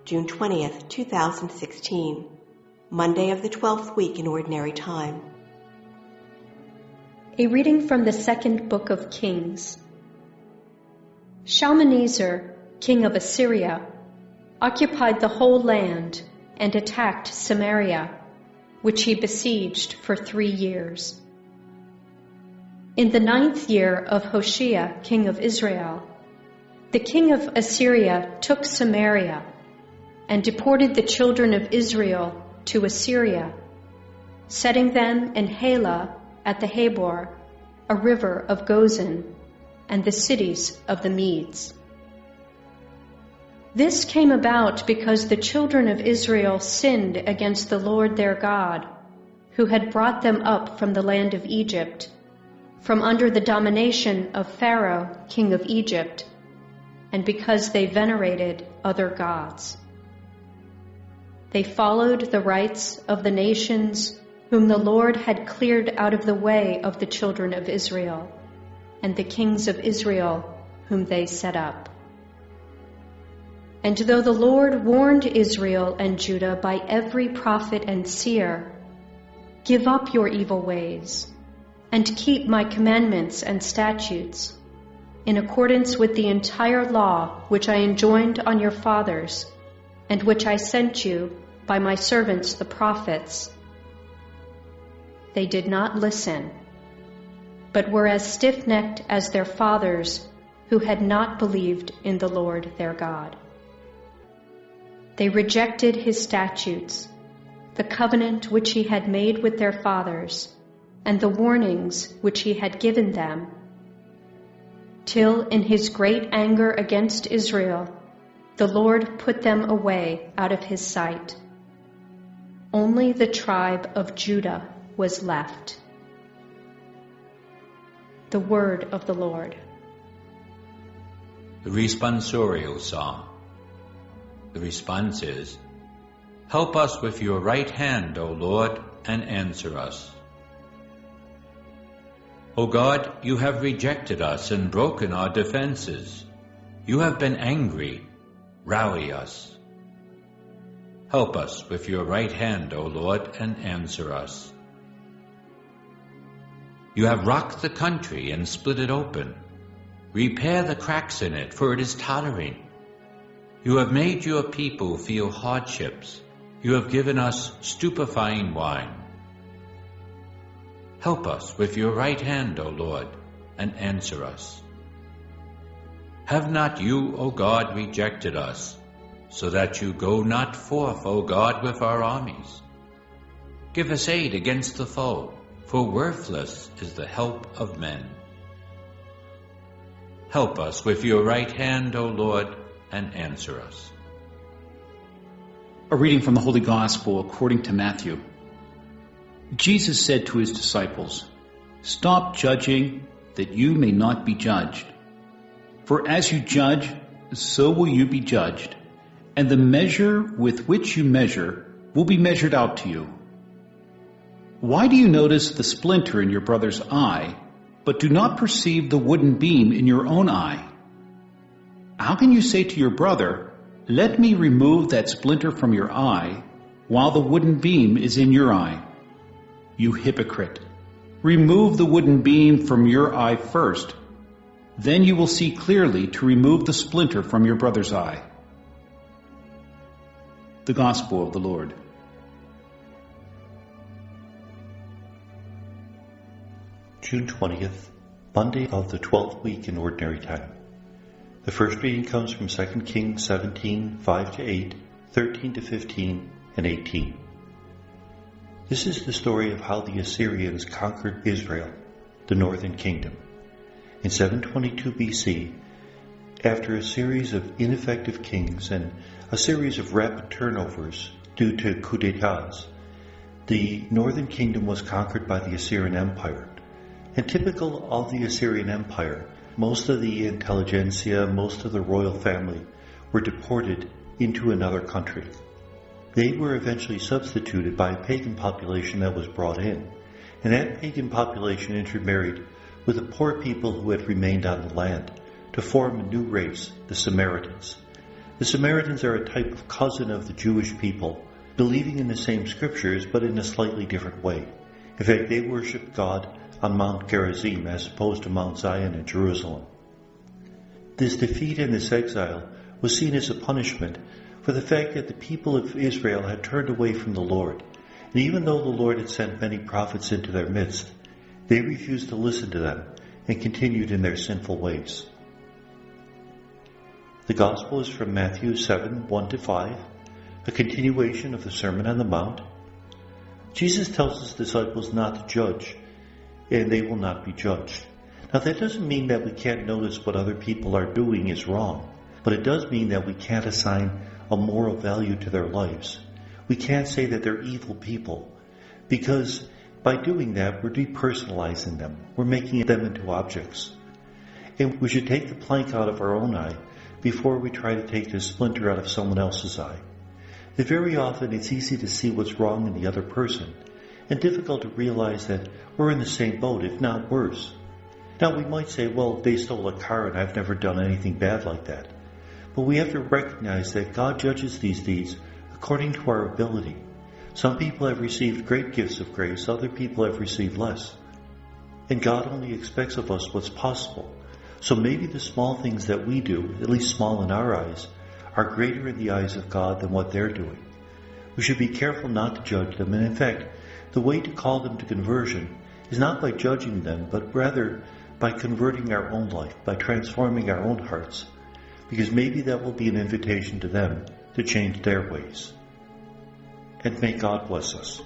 June 20th, 2016, Monday of the 12th week in Ordinary Time. A reading from the second book of Kings. Shalmaneser, king of Assyria, occupied the whole land and attacked Samaria, which he besieged for 3 years. In the 9th year of Hoshea, king of Israel, the king of Assyria took Samaria and deported the children of Israel to Assyria, setting them in Halah at the Habor, a river of Gozan, and the cities of the Medes. This came about because the children of Israel sinned against the Lord their God, who had brought them up from the land of Egypt, from under the domination of Pharaoh, king of Egypt, and because they venerated other gods. They followed the rites of the nations whom the Lord had cleared out of the way of the children of Israel, and the kings of Israel whom they set up. And though the Lord warned Israel and Judah by every prophet and seer, "Give up your evil ways, and keep my commandments and statutes, in accordance with the entire law which I enjoined on your fathers, and which I sent you by my servants the prophets," they did not listen, but were as stiff-necked as their fathers, who had not believed in the Lord their God. They rejected his statutes, the covenant which he had made with their fathers, and the warnings which he had given them, till in his great anger against Israel, the Lord put them away out of his sight. Only the tribe of Judah was left. The word of the Lord. The responsorial psalm. The response is, "Help us with your right hand, O Lord, and answer us." O God, you have rejected us and broken our defenses. You have been angry. Rally us. Help us with your right hand, O Lord, and answer us. You have rocked the country and split it open. Repair the cracks in it, for it is tottering. You have made your people feel hardships. You have given us stupefying wine. Help us with your right hand, O Lord, and answer us. Have not you, O God, rejected us, so that you go not forth, O God, with our armies? Give us aid against the foe, for worthless is the help of men. Help us with your right hand, O Lord, and answer us. A reading from the Holy Gospel according to Matthew. Jesus said to his disciples, "Stop judging, that you may not be judged. For as you judge, so will you be judged, and the measure with which you measure will be measured out to you. Why do you notice the splinter in your brother's eye, but do not perceive the wooden beam in your own eye? How can you say to your brother, 'Let me remove that splinter from your eye,' while the wooden beam is in your eye? You hypocrite! Remove the wooden beam from your eye first. Then you will see clearly to remove the splinter from your brother's eye." The Gospel of the Lord. June 20th, Monday of the 12th week in Ordinary Time. The first reading comes from 2 Kings 17, 5-8, 13-15, and 18. This is the story of how the Assyrians conquered Israel, the northern kingdom. In 722 BC, after a series of ineffective kings and a series of rapid turnovers due to coups d'etats, the northern kingdom was conquered by the Assyrian Empire. And typical of the Assyrian Empire, most of the intelligentsia, most of the royal family were deported into another country. They were eventually substituted by a pagan population that was brought in, and that pagan population intermarried with the poor people who had remained on the land to form a new race, the Samaritans. The Samaritans are a type of cousin of the Jewish people, believing in the same scriptures but in a slightly different way. In fact, they worship God on Mount Gerizim as opposed to Mount Zion in Jerusalem. This defeat and this exile was seen as a punishment for the fact that the people of Israel had turned away from the Lord. And even though the Lord had sent many prophets into their midst, they refused to listen to them and continued in their sinful ways. The Gospel is from Matthew 7, 1-5, a continuation of the Sermon on the Mount. Jesus tells his disciples not to judge, and they will not be judged. Now that doesn't mean that we can't notice what other people are doing is wrong, but it does mean that we can't assign a moral value to their lives. We can't say that they're evil people, because by doing that, we're depersonalizing them. We're making them into objects. And we should take the plank out of our own eye before we try to take the splinter out of someone else's eye. That very often it's easy to see what's wrong in the other person, and difficult to realize that we're in the same boat, if not worse. Now we might say, well, they stole a car and I've never done anything bad like that. But we have to recognize that God judges these deeds according to our ability. Some people have received great gifts of grace, other people have received less. And God only expects of us what's possible. So maybe the small things that we do, at least small in our eyes, are greater in the eyes of God than what they're doing. We should be careful not to judge them, and in fact, the way to call them to conversion is not by judging them, but rather by converting our own life, by transforming our own hearts, because maybe that will be an invitation to them to change their ways. And may God bless us.